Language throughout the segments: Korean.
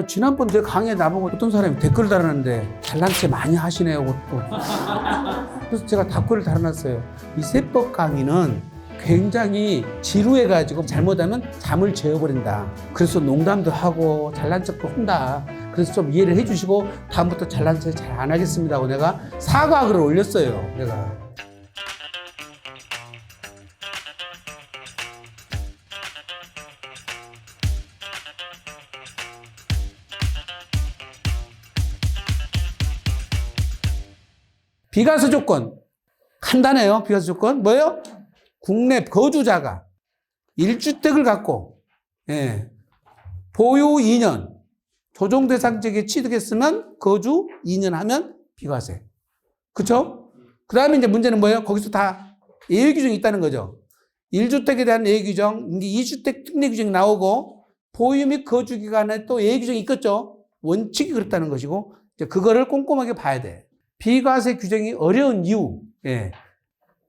지난번 내 강의에 나보고 어떤 사람이 댓글을 달았는데 잘난 체 많이 하시네요. 또. 그래서 제가 댓글을 달아놨어요. 이 세법 강의는 굉장히 지루해가지고 잘못하면 잠을 재워버린다. 그래서 농담도 하고 잘난 척도 한다. 그래서 좀 이해를 해주시고 다음부터 잘난 척 잘 안 하겠습니다 하고 내가 사과 글을 올렸어요. 내가. 비과세 조건 간단해요. 비과세 조건 뭐예요? 국내 거주자가 1주택을 갖고 보유 2년 조정 대상 지역에 취득했으면 거주 2년 하면 비과세. 그렇죠? 그다음에 이제 문제는 뭐예요? 거기서 다 예외 규정이 있다는 거죠. 1주택에 대한 예외 규정, 2주택 특례 규정이 나오고 보유 및 거주 기간에 또 예외 규정이 있겠죠. 원칙이 그렇다는 것이고 이제 그거를 꼼꼼하게 봐야 돼. 비과세 규정이 어려운 이유,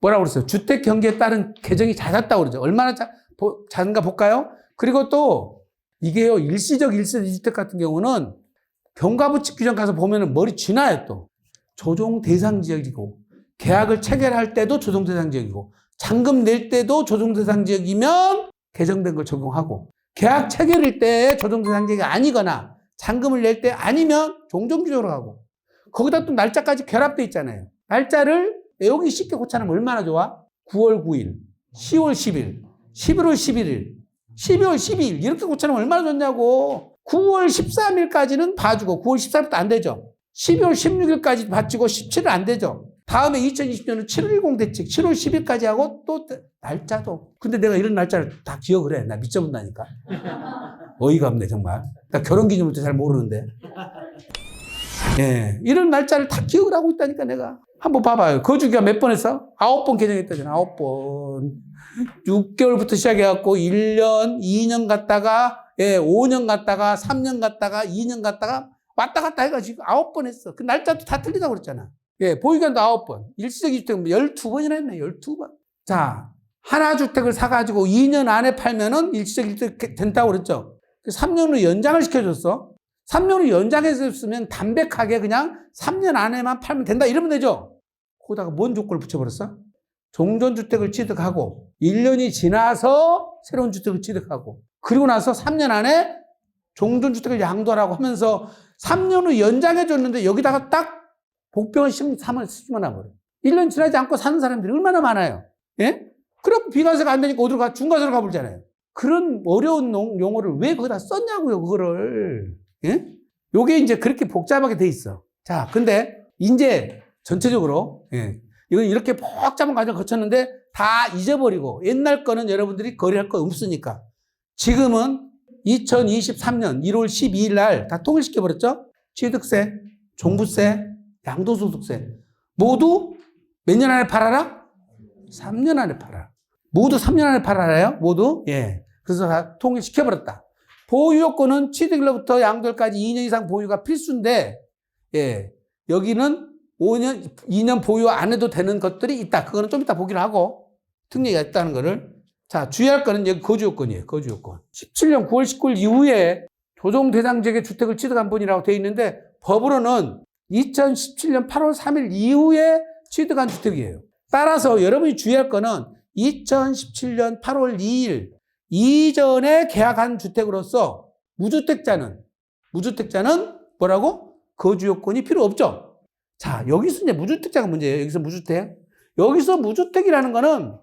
뭐라고 그랬어요? 주택 경기에 따른 개정이 잦았다고 그러죠. 얼마나 잦은가 볼까요? 그리고 또 이게요, 일시적 일세대 주택 같은 경우는 경과부칙 규정 가서 보면은 머리 쥐나요 또. 조정 대상 지역이고, 계약을 체결할 때도 조정 대상 지역이고, 잔금 낼 때도 조정 대상 지역이면 개정된 걸 적용하고, 계약 체결일 때 조정 대상 지역이 아니거나, 잔금을 낼 때 아니면 종전 규정으로 하고, 거기다 또 날짜까지 결합돼 있잖아요. 날짜를 외우기 쉽게 고쳐놓으면 얼마나 좋아? 9월 9일, 10월 10일, 11월 11일, 12월 12일 이렇게 고쳐놓으면 얼마나 좋냐고. 9월 13일까지는 봐주고 9월 14일부터 안 되죠. 12월 16일까지 봐주고 17일 안 되죠. 다음에 2020년은 7.10 대책 7월 10일까지 하고 또 날짜도. 근데 내가 이런 날짜를 다 기억을 해. 나 미쳐본다니까. 어이가 없네 정말. 나 결혼기념일도 잘 모르는데. 이런 날짜를 다 기억을 하고 있다니까 내가. 한번 봐봐요. 거주기가 몇 번 했어? 9번 개정했다잖아. 9번. 6개월부터 시작해갖고 1년, 2년 갔다가 5년 갔다가 3년 갔다가 2년 갔다가 왔다 갔다 해가지고 9번 했어. 그 날짜도 다 틀리다고 그랬잖아. 보유기간도 9번. 일시적 주택 12번이나 했네. 12번. 자, 하나 주택을 사가지고 2년 안에 팔면은 일시적 주택 된다고 그랬죠. 3년으로 연장을 시켜줬어. 3년을 연장했으면 담백하게 그냥 3년 안에만 팔면 된다 이러면 되죠. 거기다가 뭔 조건을 붙여버렸어? 종전주택을 취득하고 1년이 지나서 새로운 주택을 취득하고 그리고 나서 3년 안에 종전주택을 양도하라고 하면서 3년 후 연장해줬는데 여기다가 딱 복병을 심어놔버려. 1년 지나지 않고 사는 사람들이 얼마나 많아요. 그럼 비과세가 안 되니까 어디로 가? 중과세로 가버리잖아요. 그런 어려운 용어를 왜 거기다 썼냐고요, 그거를. 요게 이제 그렇게 복잡하게 돼 있어. 자, 근데 이제 전체적으로, 이건 이렇게 복잡한 과정을 거쳤는데 다 잊어버리고 옛날 거는 여러분들이 거래할 거 없으니까 지금은 2023년 1월 12일 날 다 통일시켜버렸죠? 취득세, 종부세, 양도소득세 모두 몇 년 안에 팔아라? 3년 안에 팔아. 모두 3년 안에 팔아라요? 모두? 그래서 다 통일시켜버렸다. 보유요건은 취득일로부터 양도일까지 2년 이상 보유가 필수인데, 여기는 2년 보유 안 해도 되는 것들이 있다. 그거는 좀 이따 보기로 하고, 특례가 있다는 거를. 자, 주의할 거는 여기 거주요건이에요. 거주요건. 17년 9월 19일 이후에 조정 대상 지역의 주택을 취득한 분이라고 되어 있는데, 법으로는 2017년 8월 3일 이후에 취득한 주택이에요. 따라서 여러분이 주의할 거는 2017년 8월 2일 이전에 계약한 주택으로서 무주택자는 뭐라고? 거주요건이 필요 없죠. 자, 여기서 이제 무주택자가 문제예요. 여기서 무주택. 여기서 무주택이라는 거는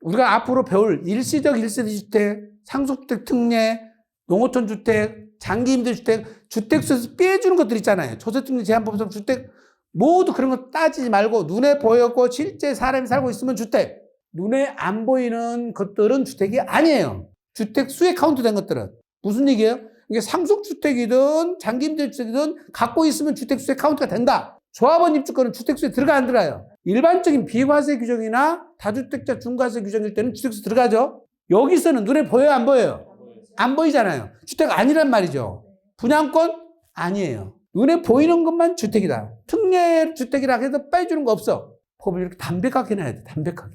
우리가 앞으로 배울 일시적 1세대 주택, 상속주택 특례, 농어촌 주택, 장기 임대 주택, 주택수에서 빼주는 것들 있잖아요. 초세특례 제한법상 주택 모두 그런 거 따지지 말고 눈에 보였고 실제 사람이 살고 있으면 주택. 눈에 안 보이는 것들은 주택이 아니에요. 주택 수에 카운트된 것들은. 무슨 얘기예요? 이게 상속주택이든 장기임대주택이든 갖고 있으면 주택수에 카운트가 된다. 조합원 입주권은 주택수에 들어가 안 들어가요? 일반적인 비과세 규정이나 다주택자 중과세 규정일 때는 주택수 들어가죠. 여기서는 눈에 보여요, 안 보여요? 안 보이잖아요. 주택 아니란 말이죠. 분양권 아니에요. 눈에 보이는 것만 주택이다. 특례 주택이라 해도 빼주는 거 없어. 법을 이렇게 담백하게 해놔야 돼. 담백하게.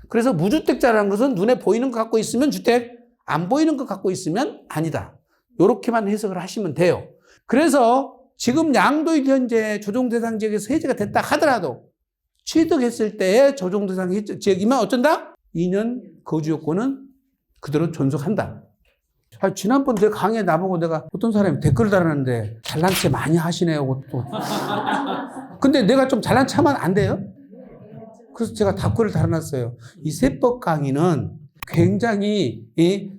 그래서 무주택자라는 것은 눈에 보이는 거 갖고 있으면 주택, 안 보이는 거 갖고 있으면 아니다. 요렇게만 해석을 하시면 돼요. 그래서 지금 양도일 현재 조정대상 지역에서 해제가 됐다 하더라도 취득했을 때의 조정대상 지역이면 어쩐다? 2년 거주 요건은 그대로 존속한다. 지난번 내 강의에 나보고 내가 어떤 사람이 댓글을 달았는데 잘난 체 많이 하시네요. 또. 근데 내가 좀 잘난 체 하면 안 돼요? 그래서 제가 답글을 달아놨어요. 이 세법 강의는 굉장히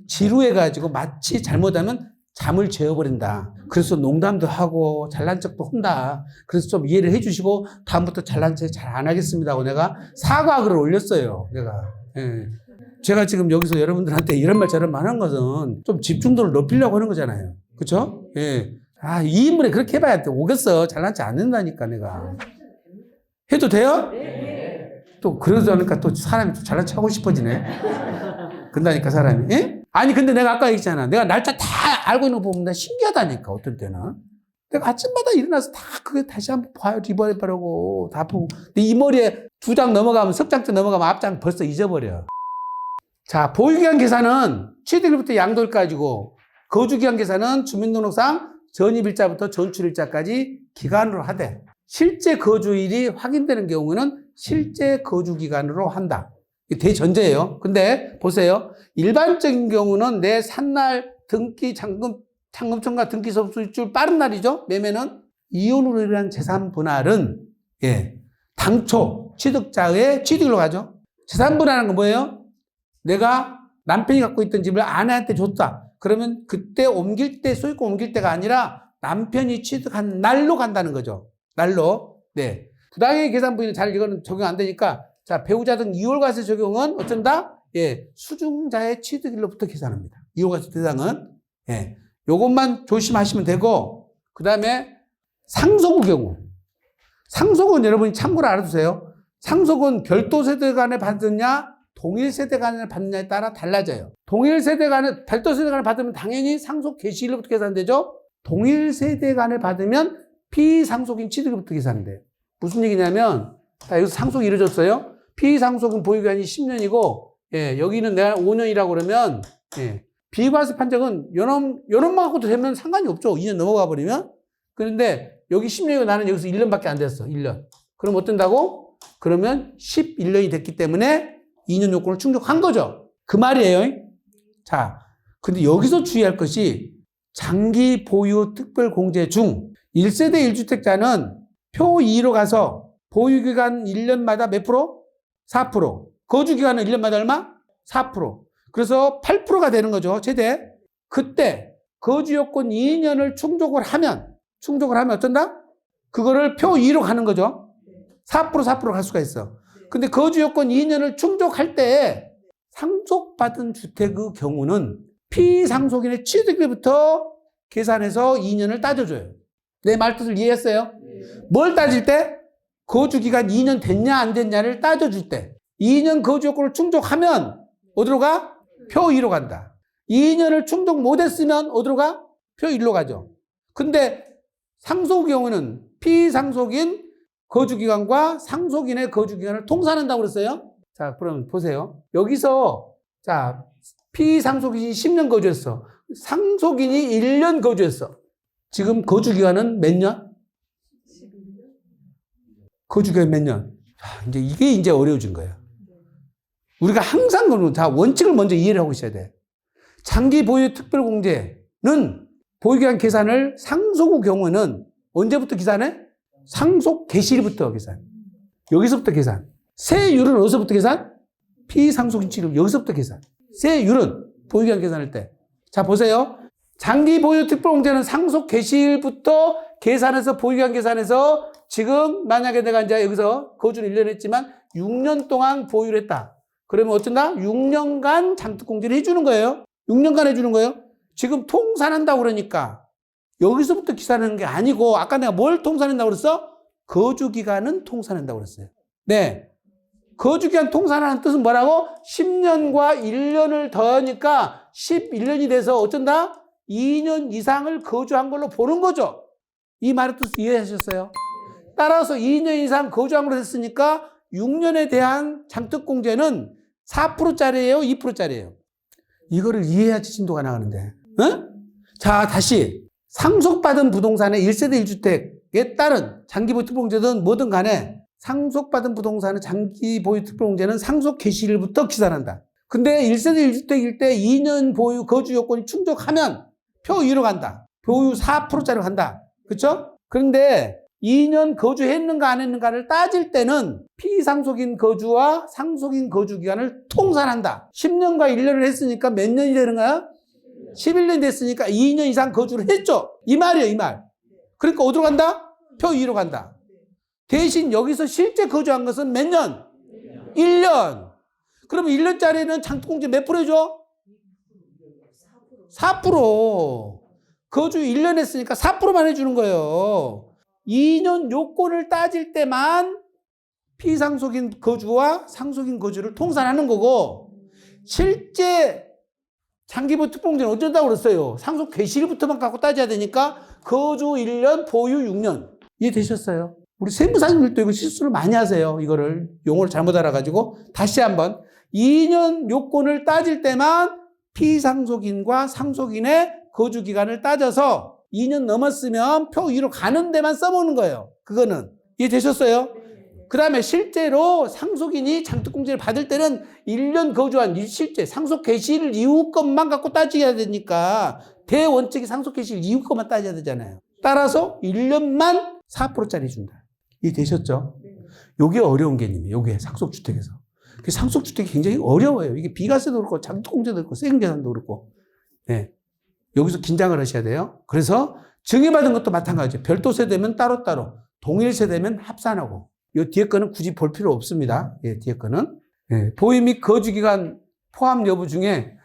지루해가지고 마치 잘못하면 잠을 재워버린다. 그래서 농담도 하고 잘난 척도 한다. 그래서 좀 이해를 해주시고 다음부터 잘난 척 잘 안 하겠습니다 하고 내가 사과글을 올렸어요. 제가 지금 여기서 여러분들한테 이런 말 저런 말 하는 것은 좀 집중도를 높이려고 하는 거잖아요. 그렇죠? 이 인물에 그렇게 해봐야 돼. 오겠어. 잘난 척 안 된다니까 내가. 해도 돼요? 또 그러자니까 또 사람이 또 잘난 척 하고 싶어지네. 그런다니까 사람이. 아니 근데 내가 아까 얘기했잖아. 내가 날짜 다 알고 있는 거 보면 나 신기하다니까 어떨 때는. 내가 아침마다 일어나서 다 그게 다시 한번 봐요. 리버해보려고 다 보고. 근데 이 머리에 2장 넘어가면 석장째 넘어가면 앞장 벌써 잊어버려. 자, 보유기간 계산은 취득일부터 양도일까지고 거주기간 계산은 주민등록상 전입일자부터 전출일자까지 기간으로 하되 실제 거주일이 확인되는 경우는 실제 거주기간으로 한다. 이게 대전제예요. 근데 보세요. 일반적인 경우는 내 산날 등기 잔금청과 등기 접수일주 빠른 날이죠. 매매는 이혼으로 인한 재산 분할은 당초 취득자의 취득일로 가죠. 재산 분할은 건 뭐예요? 내가 남편이 갖고 있던 집을 아내한테 줬다. 그러면 그때 옮길 때 소유권 옮길 때가 아니라 남편이 취득한 날로 간다는 거죠. 날로. 부당의 계산 부위는 잘 이거는 적용 안 되니까 자, 배우자 등 이월과세 적용은 어쩐다? 수중자의 취득일로부터 계산합니다. 이월과세 대상은. 요것만 조심하시면 되고, 그 다음에 상속의 경우. 상속은 여러분이 참고로 알아두세요. 상속은 별도 세대 간에 받느냐, 동일 세대 간에 받느냐에 따라 달라져요. 동일 세대 간에, 별도 세대 간에 받으면 당연히 상속 개시일로부터 계산되죠? 동일 세대 간에 받으면 피상속인 취득일부터 계산돼요. 무슨 얘기냐면, 자, 여기서 상속이 이루어졌어요. 피상속은 보유기간이 10년이고, 여기는 내가 5년이라고 그러면, 비과세 판정은 요놈만 갖고도 되면 상관이 없죠. 2년 넘어가 버리면. 그런데 여기 10년이고 나는 여기서 1년밖에 안 됐어. 1년. 그럼 어떤다고? 그러면 11년이 됐기 때문에 2년 요건을 충족한 거죠. 그 말이에요. 자, 근데 여기서 주의할 것이 장기 보유 특별공제 중 1세대 1주택자는 표 2로 가서 보유기간 1년마다 몇 프로? 4%. 거주기간은 1년마다 얼마? 4%. 그래서 8%가 되는 거죠. 최대. 그때 거주요건 2년을 충족을 하면 어떤다? 그거를 표 2로 가는 거죠. 4% 갈 수가 있어. 근데 거주요건 2년을 충족할 때 상속받은 주택의 경우는 피상속인의 취득일부터 계산해서 2년을 따져줘요. 내 말뜻을 이해했어요? 뭘 따질 때? 거주기간 2년 됐냐 안 됐냐를 따져줄 때 2년 거주요건을 충족하면 어디로 가? 표 2로 간다. 2년을 충족 못했으면 어디로 가? 표 1로 가죠. 근데 상속의 경우는 피상속인 거주기간과 상속인의 거주기간을 통산한다고 그랬어요. 자, 그럼 보세요. 여기서 자, 피상속인이 10년 거주했어. 상속인이 1년 거주했어. 지금 거주기간은 몇 년? 거주기간 몇 년? 이제 이게 이제 어려워진 거예요. 우리가 항상 그러는 다 원칙을 먼저 이해를 하고 있어야 돼. 장기 보유 특별공제는 보유기간 계산을 상속 후 경우는 언제부터 계산해? 상속 개시일부터 계산. 여기서부터 계산. 세율은 어디서부터 계산? 피상속인 취득 여기서부터 계산. 세율은 보유기간 계산할 때. 자, 보세요. 장기 보유 특별공제는 상속 개시일부터 계산해서 보유기간 계산해서 지금 만약에 내가 이제 여기서 거주를 1년 했지만 6년 동안 보유를 했다. 그러면 어쩐다? 6년간 장특공제를 해주는 거예요. 6년간 해주는 거예요. 지금 통산한다고 그러니까 여기서부터 계산하는 게 아니고 아까 내가 뭘 통산한다고 그랬어? 거주기간은 통산한다고 그랬어요. 네. 거주기간 통산하는 뜻은 뭐라고? 10년과 1년을 더하니까 11년이 돼서 어쩐다? 2년 이상을 거주한 걸로 보는 거죠. 이 말의 뜻을 이해하셨어요? 따라서 2년 이상 거주한 걸로 됐으니까 6년에 대한 장특공제는 4%짜리예요? 2%짜리예요? 이거를 이해해야지 진도가 나가는데. 어? 자, 다시 상속받은 부동산의 1세대 1주택에 따른 장기보유 특별공제든 뭐든 간에 상속받은 부동산의 장기보유 특별공제는 상속 개시일부터 기산한다. 근데 1세대 1주택일 때 2년 보유 거주 요건이 충족하면 표 2로 간다. 보유 4%짜리로 간다. 그렇죠? 그런데 2년 거주했는가 안 했는가를 따질 때는 피상속인 거주와 상속인 거주 기간을 통산한다. 10년과 1년을 했으니까 몇 년이 되는 거야? 11년 됐으니까 2년 이상 거주를 했죠. 이 말이에요, 이 말. 그러니까 어디로 간다? 표 2로 간다. 대신 여기서 실제 거주한 것은 몇 년? 1년. 그러면 1년짜리는 장특공제 몇 프로 해줘? 4%. 거주 1년 했으니까 4%만 해주는 거예요. 2년 요건을 따질 때만 피상속인 거주와 상속인 거주를 통산하는 거고, 실제 장기보유 특별공제는 어쩐다고 그랬어요? 상속 개시일부터만 갖고 따져야 되니까 거주 1년, 보유 6년. 이해되셨어요? 우리 세무사님들도 이거 실수를 많이 하세요. 이거를 용어를 잘못 알아가지고. 다시 한번 2년 요건을 따질 때만 피상속인과 상속인의 거주 기간을 따져서 2년 넘었으면 표 2로 가는 데만 써먹는 거예요. 그거는. 이해되셨어요? 그 다음에 실제로 상속인이 장특공제를 받을 때는 1년 거주한 실제 상속 개시일 이후 것만 갖고 따져야 되니까 대원칙이 상속 개시일 이후 것만 따져야 되잖아요. 따라서 1년만 4%짜리 준다. 이해되셨죠? 요게 어려운 개념이에요. 요게 상속주택에서. 상속주택이 굉장히 어려워요. 이게 비과세도 그렇고 장특공제도 그렇고 세금계산도 그렇고. 네. 여기서 긴장을 하셔야 돼요. 그래서 증여받은 것도 마찬가지예요. 별도 세대면 따로따로, 동일 세대면 합산하고. 이 뒤에 거는 굳이 볼 필요 없습니다. 예, 뒤에 거는. 예, 보유 및 거주기간 포함 여부 중에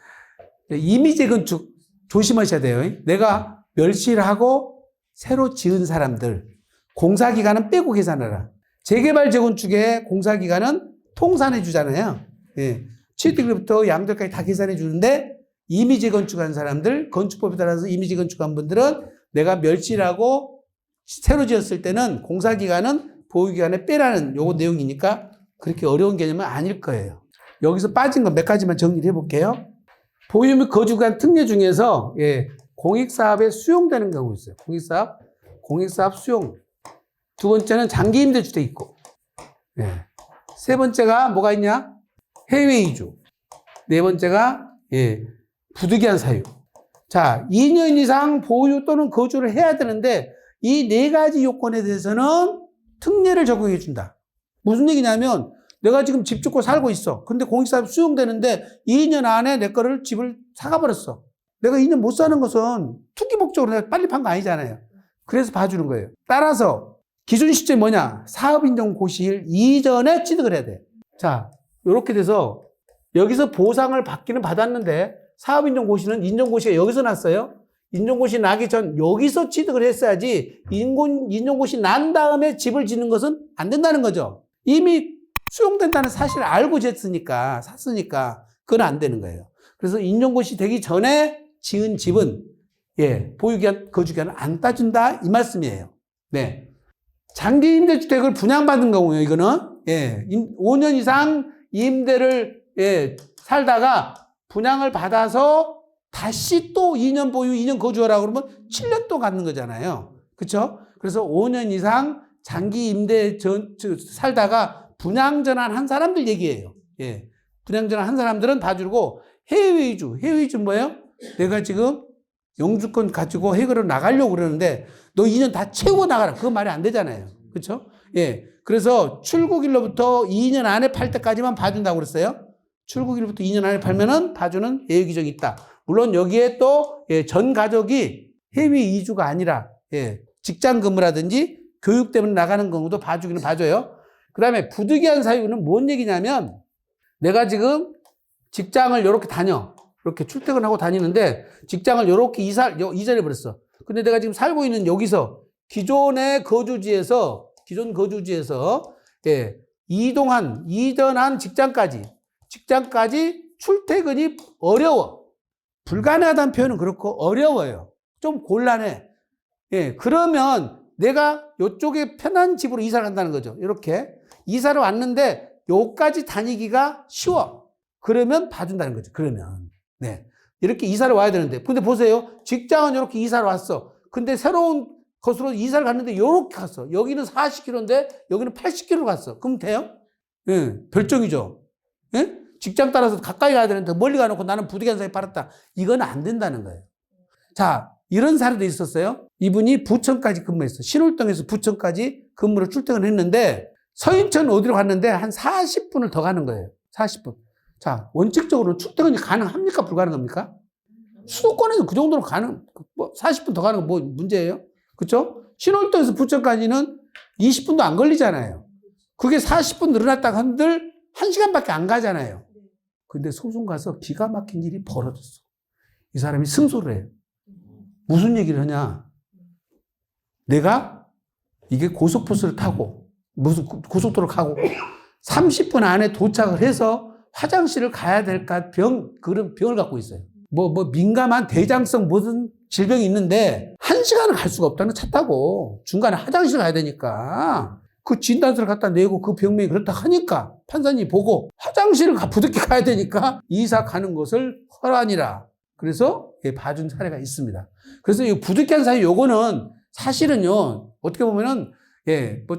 임의 재건축 조심하셔야 돼요. 내가 멸실을 하고 새로 지은 사람들, 공사기간은 빼고 계산하라. 재개발 재건축의 공사기간은 통산해 주잖아요. 예, 취득일부터 양도까지 다 계산해 주는데 임의 재건축한 사람들, 건축법에 따라서 임의 재건축한 분들은 내가 멸실하고 새로 지었을 때는 공사기간은 보유기간에 빼라는 요거 내용이니까 그렇게 어려운 개념은 아닐 거예요. 여기서 빠진 거 몇 가지만 정리를 해볼게요. 보유 및 거주기간 특례 중에서 공익사업에 수용되는 경우 있어요. 공익사업 수용. 두 번째는 장기임대주택 있고, 세 번째가 뭐가 있냐? 해외 이주. 네 번째가 부득이한 사유. 자, 2년 이상 보유 또는 거주를 해야 되는데 이 네 가지 요건에 대해서는 특례를 적용해 준다. 무슨 얘기냐면 내가 지금 집 짓고 살고 있어. 근데 공익사업 수용되는데 2년 안에 내 거를 집을 사가버렸어. 내가 2년 못 사는 것은 투기 목적으로 내가 빨리 판 거 아니잖아요. 그래서 봐주는 거예요. 따라서 기준 시점이 뭐냐? 사업인정 고시일 이전에 취득을 해야 돼. 자, 이렇게 돼서 여기서 보상을 받기는 받았는데 사업인정 고시는 인정고시가 여기서 났어요. 인정고시 나기 전 여기서 취득을 했어야지 인정고시 난 다음에 집을 짓는 것은 안 된다는 거죠. 이미 수용된다는 사실을 알고 샀으니까 그건 안 되는 거예요. 그래서 인정고시 되기 전에 지은 집은 보유기간, 거주기간을 안 따준다 이 말씀이에요. 네. 장기 임대주택을 분양받은 경우요. 이거는 5년 이상 임대를 살다가 분양을 받아서 다시 또 2년 보유, 2년 거주하라고 그러면 7년 또 갖는 거잖아요. 그렇죠? 그래서 5년 이상 장기 임대 살다가 분양 전환한 사람들 얘기예요. 분양 전환한 사람들은 봐주고 해외 이주 뭐예요? 내가 지금 영주권 가지고 해외로 나가려고 그러는데 너 2년 다 채우고 나가라. 그거 말이 안 되잖아요. 그렇죠? 그래서 출국일로부터 2년 안에 팔 때까지만 봐준다고 그랬어요. 출국일부터 2년 안에 팔면은 봐주는 예외 규정이 있다. 물론 여기에 또 전 가족이 해외 이주가 아니라 직장 근무라든지 교육 때문에 나가는 경우도 봐주기는 봐줘요. 그 다음에 부득이한 사유는 뭔 얘기냐면 내가 지금 직장을 이렇게 다녀. 이렇게 출퇴근하고 다니는데 직장을 이렇게 이전해버렸어. 근데 내가 지금 살고 있는 여기서 기존 거주지에서 이전한 직장까지 출퇴근이 어려워. 불가능하다는 표현은 그렇고 어려워요. 좀 곤란해. 그러면 내가 이쪽에 편한 집으로 이사를 한다는 거죠. 이렇게 이사를 왔는데 여기까지 다니기가 쉬워. 그러면 봐준다는 거죠. 그러면 이렇게 이사를 와야 되는데. 근데 보세요. 직장은 이렇게 이사를 왔어. 근데 새로운 것으로 이사를 갔는데 이렇게 갔어. 여기는 40km인데 여기는 80km 갔어. 그럼 돼요? 예, 별종이죠. 예? 직장 따라서 가까이 가야 되는데 멀리 가놓고 나는 부득이한 사이에 팔았다. 이건 안 된다는 거예요. 자, 이런 사례도 있었어요. 이분이 부천까지 근무했어요. 신월동에서 부천까지 근무를 출퇴근했는데 서인천 어디로 갔는데 한 40분을 더 가는 거예요. 40분. 자, 원칙적으로 출퇴근이 가능합니까? 불가능합니까? 수도권에서 그 정도로 40분 더 가는 거 뭐 문제예요? 그쵸? 신월동에서 부천까지는 20분도 안 걸리잖아요. 그게 40분 늘어났다가 한들 1시간밖에 안 가잖아요. 근데 소송 가서 기가 막힌 일이 벌어졌어. 이 사람이 승소를 해요. 무슨 얘기를 하냐? 내가 이게 고속버스를 타고 무슨 고속도로를 가고 30분 안에 도착을 해서 화장실을 가야 될까 그런 병을 갖고 있어요. 민감한 대장성 무슨 질병이 있는데 1시간을 갈 수가 없다는 차 타고 중간에 화장실 가야 되니까 그 진단서를 갖다 내고 그 병명이 그렇다 하니까 판사님이 보고 화장실을 부득이 가야 되니까 이사 가는 것을 허라니라. 그래서 봐준 사례가 있습니다. 그래서 이 부득이한 사유 요거는 사실은요, 어떻게 보면은,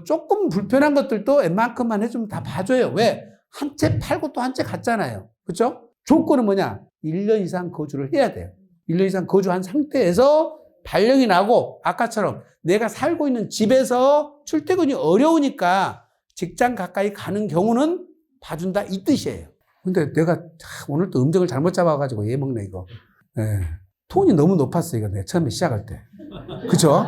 조금 불편한 것들도 웬만큼만 해주면 다 봐줘요. 왜? 한 채 팔고 또 한 채 갔잖아요. 그쵸? 조건은 뭐냐? 1년 이상 거주를 해야 돼요. 1년 이상 거주한 상태에서 발령이 나고, 아까처럼 내가 살고 있는 집에서 출퇴근이 어려우니까 직장 가까이 가는 경우는 봐준다, 이 뜻이에요. 근데 내가 오늘 또 음정을 잘못 잡아가지고 먹네, 이거. 톤이 너무 높았어, 이거 내가 처음에 시작할 때. 그쵸?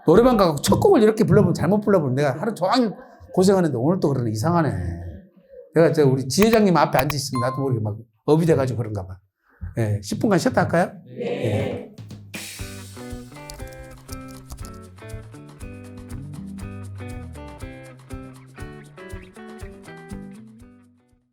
노래방 가고 첫 곡을 이렇게 불러보면 잘못 불러보면 내가 하루 종일 고생하는데 오늘 또 그러네. 이상하네. 내가 우리 지회장님 앞에 앉아있으면 나도 모르게 막 업이 돼가지고 그런가 봐. 10분간 쉬었다 할까요? 네.